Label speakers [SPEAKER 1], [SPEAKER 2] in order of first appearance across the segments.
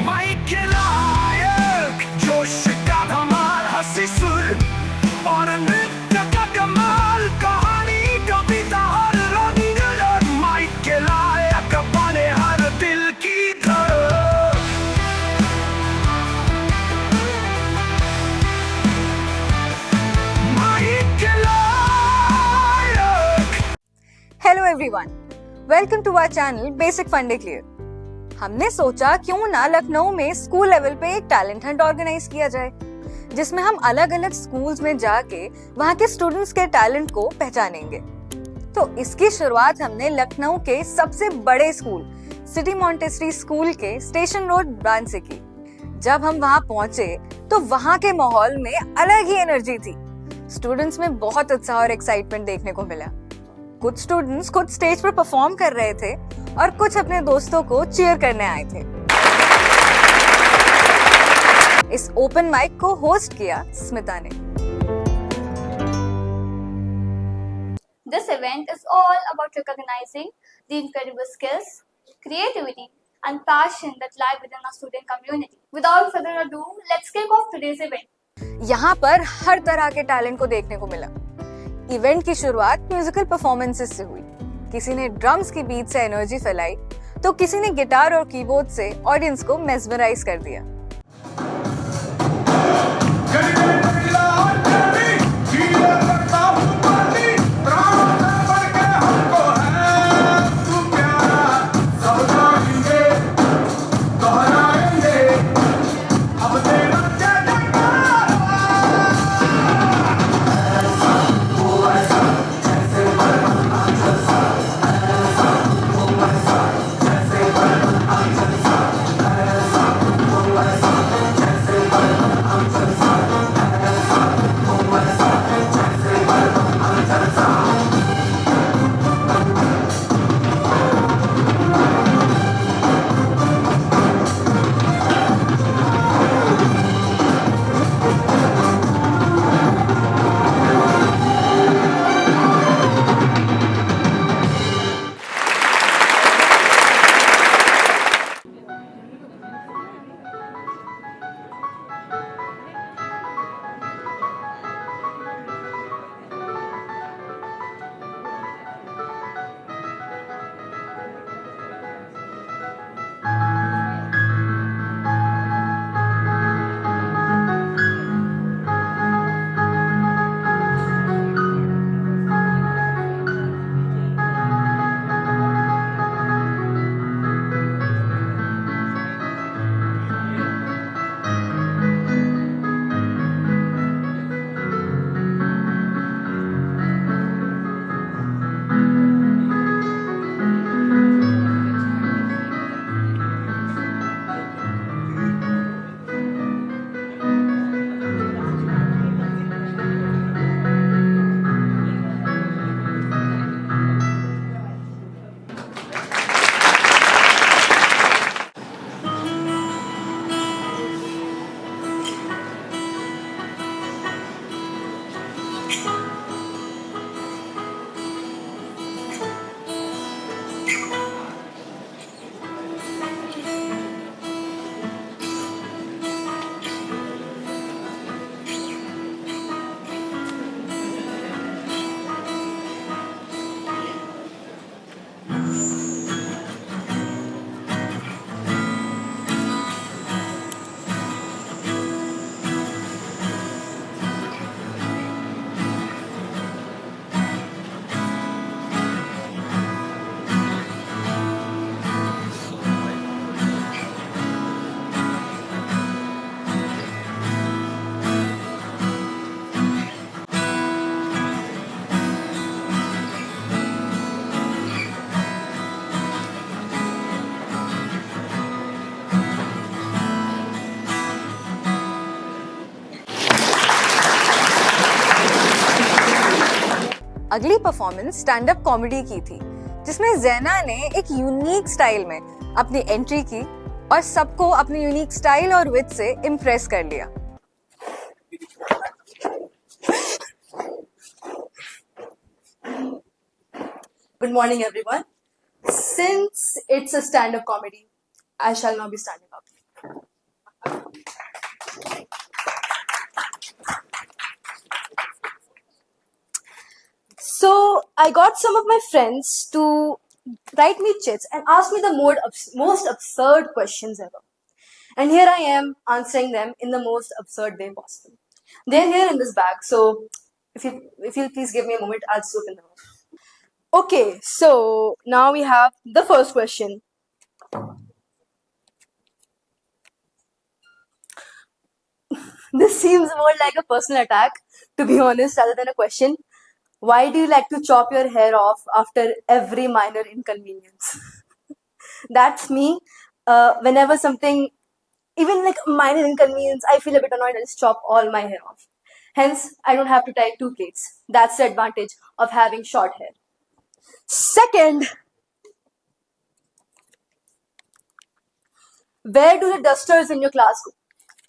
[SPEAKER 1] Mic के लायक जोश का धमाल, हंसी सुर और नृत्य का कमाल, कहानी कविता हर रंग और माइक के लायक बने हर दिल की धड़क। माइक के लायक।
[SPEAKER 2] Hello everyone, welcome to our channel basic fun day clear. हमने सोचा क्यों ना लखनऊ में स्कूल लेवल पे एक टैलेंट हंट ऑर्गेनाइज किया जाए, जिसमें हम अलग अलग स्कूल्स में जाके वहाँ के स्टूडेंट्स के टैलेंट को पहचानेंगे। तो इसकी शुरुआत हमने लखनऊ के सबसे बड़े स्कूल सिटी मॉन्टेसरी स्कूल के स्टेशन रोड ब्रांच से की। जब हम वहाँ पहुंचे तो वहाँ के माहौल में अलग ही एनर्जी थी। स्टूडेंट्स में बहुत उत्साह और एक्साइटमेंट देखने को मिला। कुछ स्टूडेंट्स खुद स्टेज पर परफॉर्म कर रहे थे और कुछ अपने दोस्तों को चीयर करने आए थे। इस ओपन माइक को होस्ट किया स्मिता ने।
[SPEAKER 3] This event is all about recognizing the incredible skills, creativity, and passion that lie within our student community. Without further ado, let's kick off today's event.
[SPEAKER 2] यहाँ पर हर तरह के टैलेंट को देखने को मिला। इवेंट की शुरुआत म्यूजिकल परफॉर्मेंसेस से हुई। किसी ने ड्रम्स की बीट से एनर्जी फैलाई तो किसी ने गिटार और कीबोर्ड से ऑडियंस को मेस्मराइज कर दिया। अगली परफॉर्मेंस स्टैंड अप कॉमेडी की थी, जिसमें जैना ने एक यूनिक स्टाइल में अपनी एंट्री की और सबको अपनी यूनिक स्टाइल और विट से इम्प्रेस कर लिया।
[SPEAKER 4] Good morning, everyone. Since it's a stand-up comedy, I shall now be standing up. So I got some of my friends to write me chits and ask me the most absurd questions ever. And here I am answering them in the most absurd way possible. They're here in this bag, so if you'll please give me a moment, I'll just open them up. Okay, so now we have the first question. This seems more like a personal attack, to be honest, rather than a question. Why do you like to chop your hair off after every minor inconvenience? That's me. Whenever something, even like minor inconvenience, I feel a bit annoyed, I just chop all my hair off. Hence, I don't have to tie two plaits. That's the advantage of having short hair. Second, where do the dusters in your class go?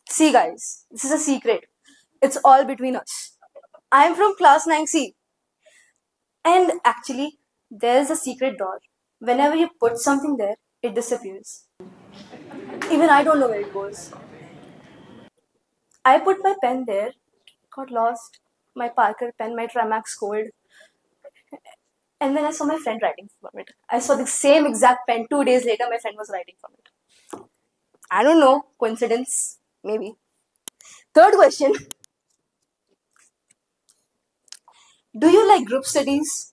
[SPEAKER 4] See, guys, this is a secret. It's all between us. I'm from class 9C. And actually, there's a secret door. Whenever you put something there, it disappears. Even I don't know where it goes. I put my pen there, got lost, my Parker pen, my Tramax Gold. And then I saw my friend writing from it. I saw the same exact pen 2 days later, my friend was writing from it. I don't know, coincidence, maybe. Third question. Do you like group studies?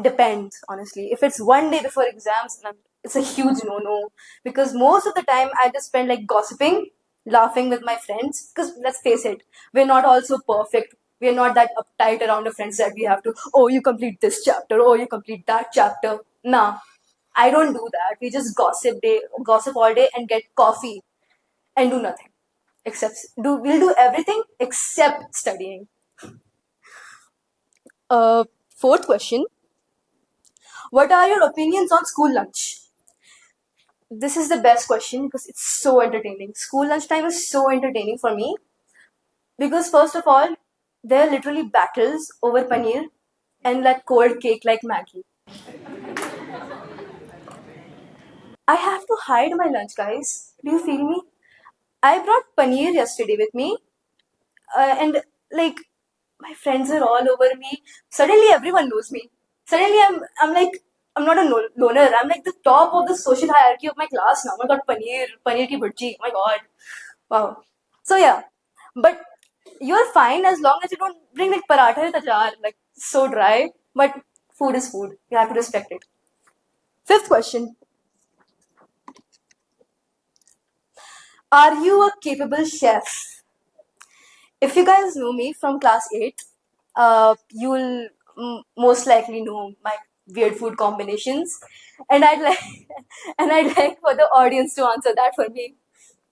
[SPEAKER 4] Depends, honestly. If it's one day before exams, it's a huge no-no. Because most of the time, I just spend like gossiping, laughing with my friends. Because let's face it, we're not all so perfect. We're not that uptight around our friends that we have to, oh, you complete this chapter, oh, you complete that chapter. Nah, I don't do that. We just gossip all day and get coffee and do nothing. We'll do everything except studying. Fourth question. What are your opinions on school lunch? This is the best question because it's so entertaining. School lunchtime is so entertaining for me because first of all, there are literally battles over paneer and that cold cake like Maggie. I have to hide my lunch, guys. Do you feel me? I brought paneer yesterday with me, and like my friends are all over me. Suddenly, everyone knows me. Suddenly, I'm not a loner. I'm like the top of the social hierarchy of my class now. I got paneer ki bhurji. Oh my god, wow. So yeah, but you're fine as long as you don't bring like paratha with achar, like so dry. But food is food. You have to respect it. Fifth question. Are you a capable chef? If you guys know me from class 8, you'll most likely know my weird food combinations. And I'd like and I'd like for the audience to answer that for me.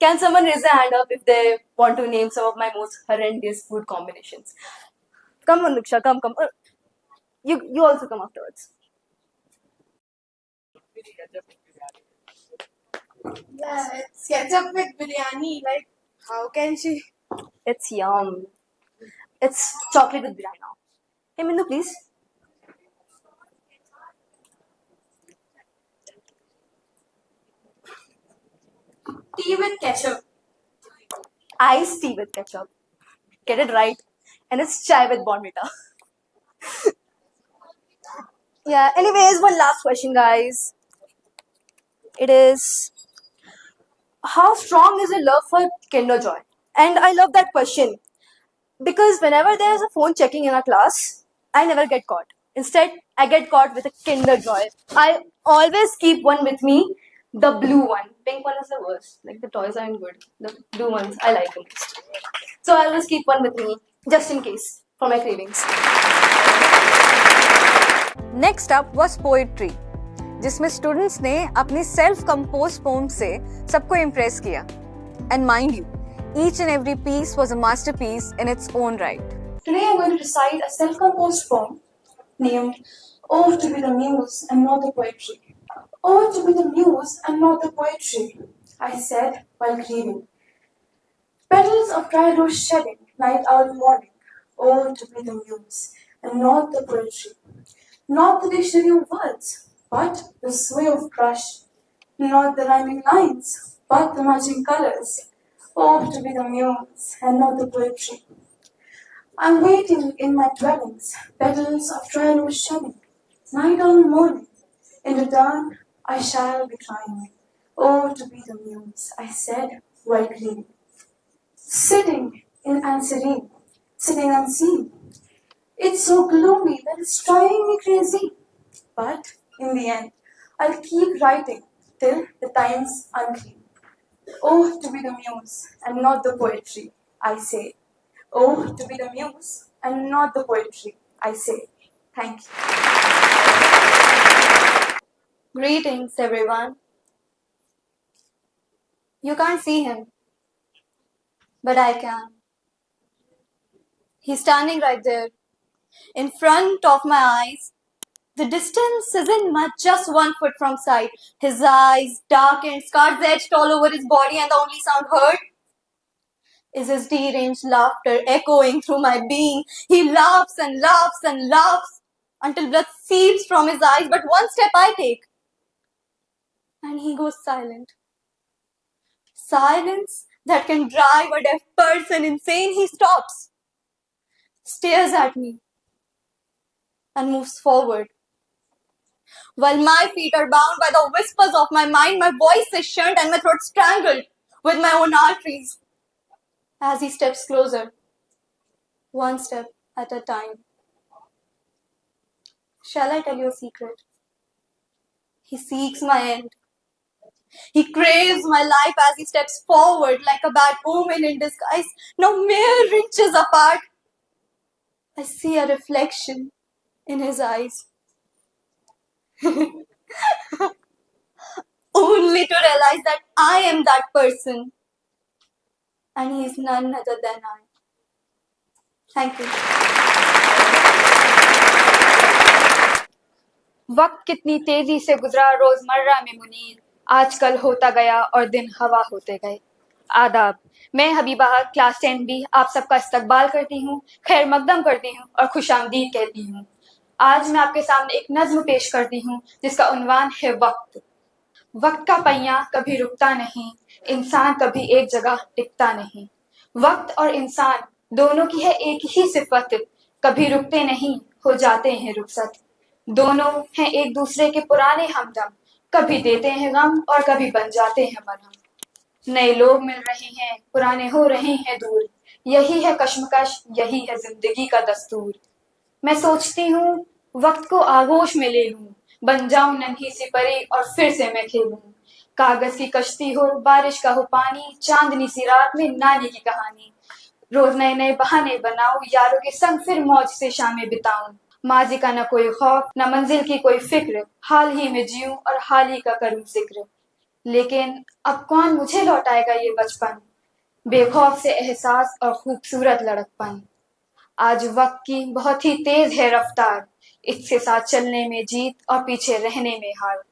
[SPEAKER 4] Can someone raise their hand up if they want to name some of my most horrendous food combinations? Come on, Diksha, come. You also come afterwards.
[SPEAKER 5] Yeah, it's ketchup with biryani. Like, how can she?
[SPEAKER 4] It's yum. It's chocolate with biryani now. Hey, Mindu, please.
[SPEAKER 5] Tea with ketchup.
[SPEAKER 4] Iced tea with ketchup. Get it right. And it's chai with Bonvita. Yeah, anyways, one last question, guys. It is, how strong is your love for Kinder Joy? And I love that question because whenever there is a phone checking in our class, I never get caught. Instead, I get caught with a Kinder Joy. I always keep one with me, the blue one. Pink one is the worst. Like the toys aren't good. The blue ones, I like them most. So I always keep one with me, just in case, for my cravings.
[SPEAKER 2] Next up was poetry, जिसमें students ने अपनी self compose poem से सबको impress किया. And mind you, each and every piece was a masterpiece in its own right.
[SPEAKER 5] Today I'm going to recite a self-composed poem named "Oh to be the muse and not the poetry." Oh to be the muse and not the poetry, I said while grieving. Petals of dry rose shedding, night owl morning. Oh to be the muse and not the poetry. Not the dictionary of words, but the sway of crush. Not the rhyming lines, but the matching colors. Oh, to be the muse and not the poetry. I'm waiting in my dwellings, petals of trial was shedding, night on morning. In return, I shall be crying. Oh, to be the muse, I said while grieving. Sitting in Anserine, sitting unseen. It's so gloomy that it's driving me crazy. But in the end, I'll keep writing till the time's unclean. Oh, to be the muse and not the poetry, I say. Oh, to be the muse and not the poetry, I say. Thank you.
[SPEAKER 4] Greetings, everyone. You can't see him, but I can. He's standing right there, in front of my eyes. The distance isn't much, just 1 foot from sight. His eyes, dark and scars etched all over his body, and the only sound heard is his deranged laughter echoing through my being. He laughs and laughs and laughs until blood seeps from his eyes. But one step I take, and he goes silent. Silence that can drive a deaf person insane. He stops, stares at me, and moves forward. While my feet are bound by the whispers of my mind, my voice is shut and my throat strangled with my own arteries. As he steps closer, one step at a time. Shall I tell you a secret? He seeks my end. He craves my life as he steps forward like a bad omen in disguise. Now mere inches apart, I see a reflection in his eyes. Only to realize that I am that person and he is none other than I. Thank you.
[SPEAKER 2] वक्त कितनी तेजी से गुजरा रोजमर्रा में मुनीर, आजकल होता गया और दिन हवा होते गए। आदाब, मैं हबीबा क्लास 10B आप सबका इस्तकबाल करती हूँ, खैर मकदम करती हूँ और खुशामदीद कहती हूँ। आज मैं आपके सामने एक नज्म पेश करती हूँ जिसका उन्वान है वक्त। वक्त का पहिया कभी रुकता नहीं, इंसान कभी एक जगह टिकता नहीं। वक्त और इंसान दोनों की है एक ही सिफत, कभी रुकते नहीं, हो जाते हैं रुखसत। दोनों हैं एक दूसरे के पुराने हमदम, कभी देते हैं गम और कभी बन जाते हैं मरहम। नए लोग मिल रहे हैं, पुराने हो रहे हैं दूर, यही है कश्मकश, यही है जिंदगी का दस्तूर। मैं सोचती हूँ वक्त को आगोश में ले लूं, बन जाऊं नन्ही सी परी और फिर से मैं खेलूं। कागज की कश्ती हो, बारिश का हो पानी, चांदनी सी रात में नानी की कहानी। रोज नए नए बहाने बनाऊं, यारों के संग फिर मौज से शामें बिताऊं। माजी का न कोई खौफ, न मंजिल की कोई फिक्र, हाल ही में जीऊं और हाल ही का करूं जिक्र। लेकिन अब कौन मुझे लौटाएगा ये बचपन, बेखौफ से एहसास और खूबसूरत लड़कपन। आज वक्त की बहुत ही तेज है रफ्तार, इसके साथ चलने में जीत और पीछे रहने में हार।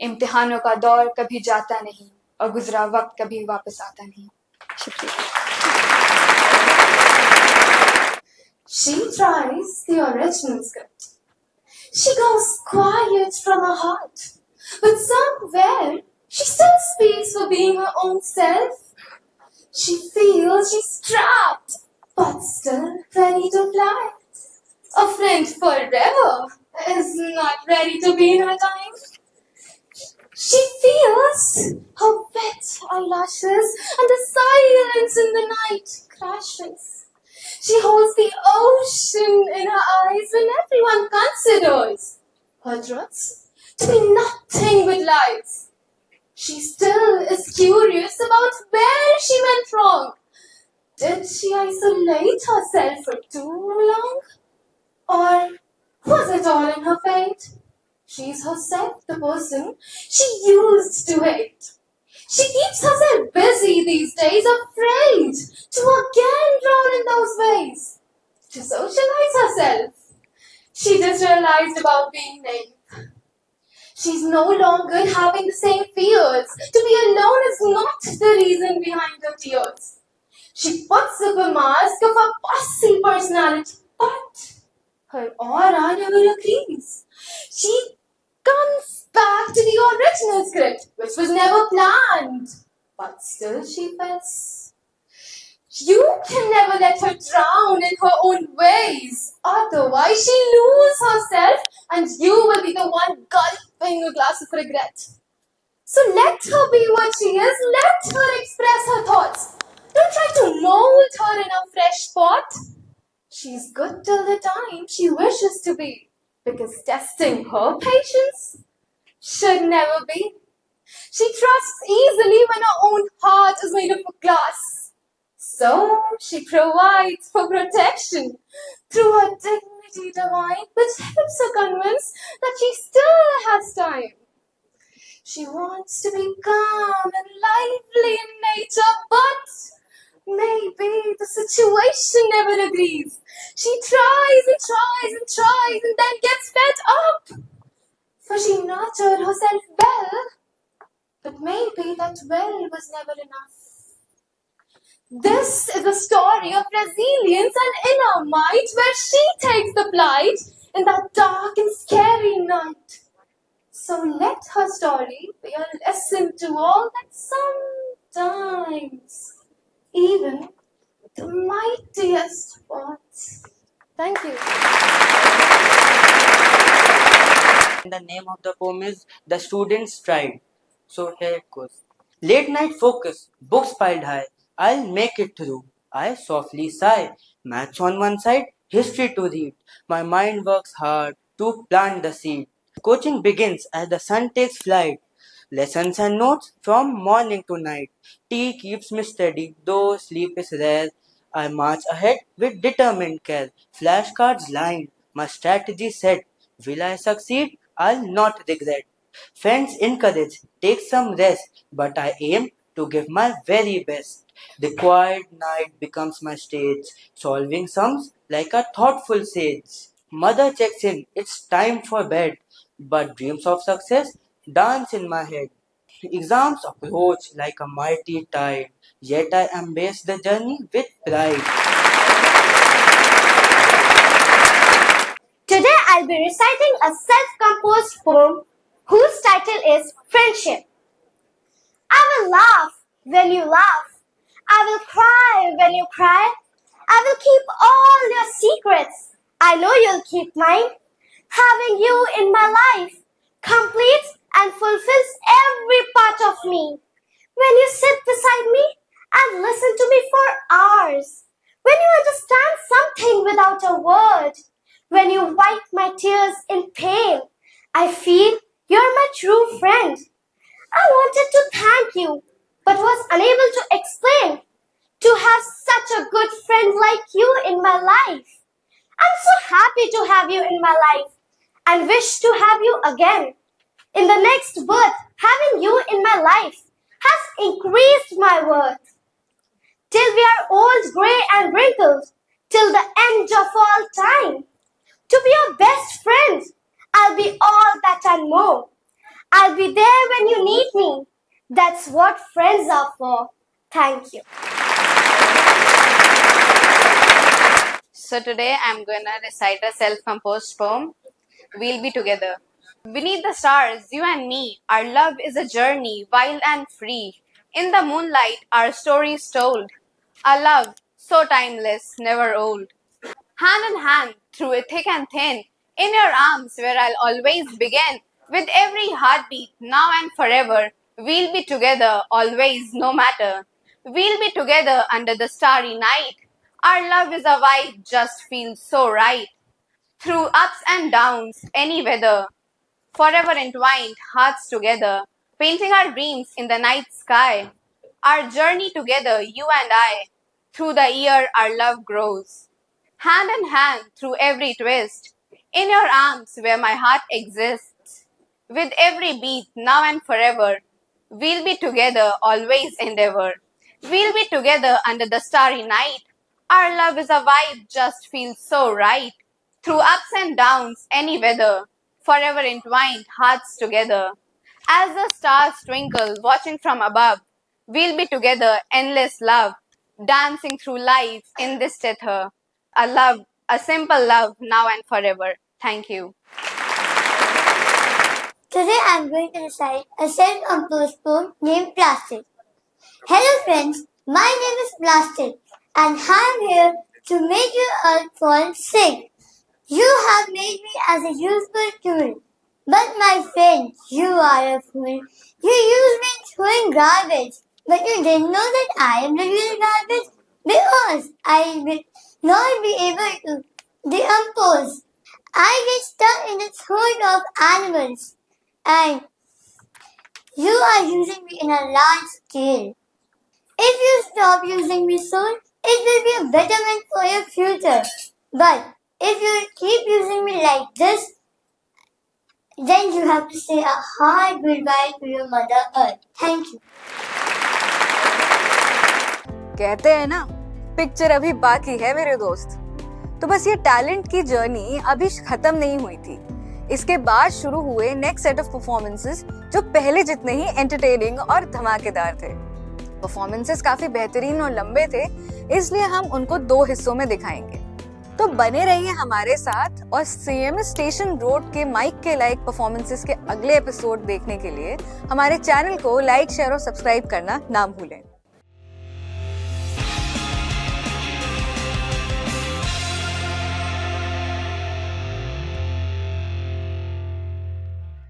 [SPEAKER 2] इम्तिहानों का दौर कभी जाता नहीं और गुजरा वक्त कभी वापस आता नहीं। शुक्रिया।
[SPEAKER 5] She tries the original script. She goes quiet from her heart, but somewhere she still speaks for being her own self. She feels she's trapped, but still ready to fly. A friend forever is not ready to be in her time. She feels her wet eyelashes and the silence in the night crashes. She holds the ocean in her eyes when everyone considers her truths to be nothing but lies. She still is curious about where she went wrong. Did she isolate herself for too long? Or was it all in her fate? She's herself the person she used to hate. She keeps herself busy these days, afraid to again drown in those ways. To socialize herself, she just realized about being naive. She's no longer having the same fears. To be alone is not the reason behind her tears. She puts up a mask of a bossy personality, but her aura never agrees. She comes back to the original script, which was never planned, but still she fits. You can never let her drown in her own ways. Otherwise, she'll lose herself and you will be the one gulping a glass of regret. So let her be what she is. Let her express her thoughts. Don't try to mold her in a fresh pot. She's good till the time she wishes to be. Because testing her patience should never be. She trusts easily when her own heart is made of glass. So she provides for protection through her dignity divine, which helps her convince that she still has time. She wants to be calm and lively in nature, but maybe the situation never agrees. She tries and tries and tries and then gets fed up. For she nurtured herself well, but maybe that well was never enough. This is a story of resilience and inner might where she takes the flight in that dark and scary night. So let her story be a lesson to all that sometimes even the mightiest ones. Thank you.
[SPEAKER 6] The name of the poem is The Student's Stride. So here it goes. Late night focus, books piled high. I'll make it through. I softly sigh. Maths on one side, history to read. My mind works hard to plant the seed. Coaching begins as the sun takes flight. Lessons and notes from morning to night. Tea keeps me steady, though sleep is rare. I march ahead with determined care. Flashcards lined, my strategy set. Will I succeed? I'll not regret. Friends encourage, take some rest, but I aim to give my very best. The quiet night becomes my stage, solving sums like a thoughtful sage. Mother checks in, it's time for bed, but dreams of success dance in my head. Exams approach like a mighty tide, yet I embrace the journey with pride.
[SPEAKER 7] Today I'll be reciting a self-composed poem whose title is Friendship. I will laugh when you laugh. I will cry when you cry. I will keep all your secrets. I know you'll keep mine. Having you in my life completes and fulfills every part of me. When you sit beside me and listen to me for hours. When you understand something without a word. When you wipe my tears in pain, I feel you're my true friend. I wanted to thank you, but was unable to explain. To have such a good friend like you in my life. I'm so happy to have you in my life and wish to have you again. In the next birth, having you in my life has increased my worth. Till we are old, grey and wrinkled, till the end of all time. To be your best friend, I'll be all that and more. I'll be there when you need me. That's what friends are for. Thank you.
[SPEAKER 8] So today I'm gonna recite a self-composed poem, We'll Be Together. Beneath the stars, you and me, our love is a journey, wild and free. In the moonlight, our stories told. Our love, so timeless, never old. Hand in hand, through it thick and thin, in your arms where I'll always begin. With every heartbeat, now and forever, we'll be together, always, no matter. We'll be together under the starry night. Our love is a vibe, just feels so right. Through ups and downs, any weather, forever entwined, hearts together, painting our dreams in the night sky. Our journey together, you and I, through the year our love grows. Hand in hand through every twist, in your arms where my heart exists. With every beat, now and forever, we'll be together, always endeavor. We'll be together under the starry night. Our love is a vibe, just feels so right. Through ups and downs, any weather, forever entwined, hearts together. As the stars twinkle, watching from above, we'll be together, endless love, dancing through life in this tether. A love, a simple love, now and forever. Thank you.
[SPEAKER 7] Today I'm going to recite a self-composed poem named Plastic. Hello friends, my name is Plastic. and I'm here to make you all fall sick. You have made me as a useful tool. But my friend, you are a fool. You use me throwing garbage, but you didn't know that I am the real garbage because I will not be able to decompose. I get stuck in the throat of animals, and you are using me in a large scale. If you stop using me soon, it will be a betterment for your future. But if you keep using me like this, then you have to say a hard goodbye to your Mother Earth. Thank you.
[SPEAKER 2] कहते हैं ना, picture अभी बाकी है मेरे दोस्त। तो बस ये टैलेंट की जर्नी अभी खत्म नहीं हुई थी। इसके बाद शुरू हुए नेक्स्ट सेट ऑफ परफॉर्मेंसेस जो पहले जितने ही एंटरटेनिंग और धमाकेदार थे। परफॉर्मेंसेस काफी बेहतरीन और लंबे थे, इसलिए हम उनको 2 हिस्सों में दिखाएंगे। तो बने रहिए हमारे साथ और CMS स्टेशन रोड के माइक के लाइक परफॉर्मेंसेस के अगले एपिसोड देखने के लिए हमारे चैनल को लाइक, शेयर और सब्सक्राइब करना ना भूलें।